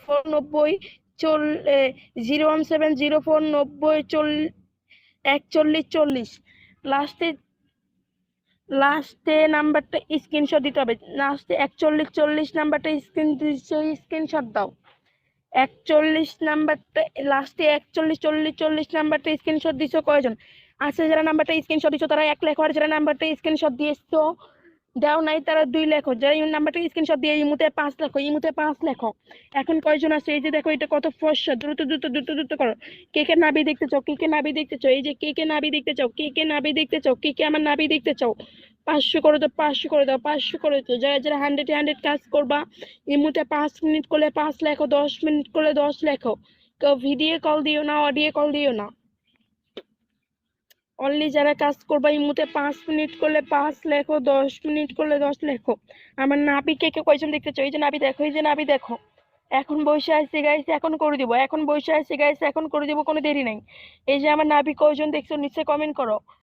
01704904140 লাস্টে নাম্বারটা স্ক্রিনশট দিতে হবে। লাস্টে 4140 নাম্বারটা স্ক্রিনশট দাও। 41 নাম্বারটা লাস্টে 4140 নাম্বারটা স্ক্রিনশট দিছো কয়জন? আচ্ছা, যারা নাম্বারটা স্ক্রিনশট দিছো তারা 1 লেখো, আর যারা নাম্বারটা স্ক্রিনশট দিয়েছো দাও নাই তারা 2 লেখো। যারা এই নাম্বারটা স্ক্রিনশট দিয়ে ইমুতে 5 লেখো, ইমুতে 5 লেখো। এখন কয়জন আছে? এই যে দেখো, এটা কত ফর্সা। দ্রুত দ্রুত দ্রুত দ্রুত করো। কে কে নাভি দেখতে চাও? কে কে নাভি দেখতে চাও? এই যে কে কে নাভি দেখতে চাও? কে কে নাভি দেখতে চাও? কে কে আমার নাভি দেখতে চাও? 500 করে দাও, 500 করে দাও, 500 করে দাও। যারা যারা 100 কাজ করবা ইমুতে 5 মিনিট করলে 5 লেখো, 10 মিনিট করলে 10 লেখো। কেউ ভিডিও কল দিও না, অডিও কল দিও না। অনলি যারা কাজ করবা ইমুতে 5 মিনিট করলে 5 লেখো, 10 মিনিট করলে 10 লেখো। আমার নাভি কে কে কয়জন দেখতে চাও? এই যে নাভি দেখো, এই যে নাভি দেখো। এখন বসে আছি গাইস, এখন করে দিব। এখন বসে আছি গাইস, এখন করে দিব, কোনো দেরি নাই। এই যে আমার নাভি কয়জন দেখছো নিচে কমেন্ট করো।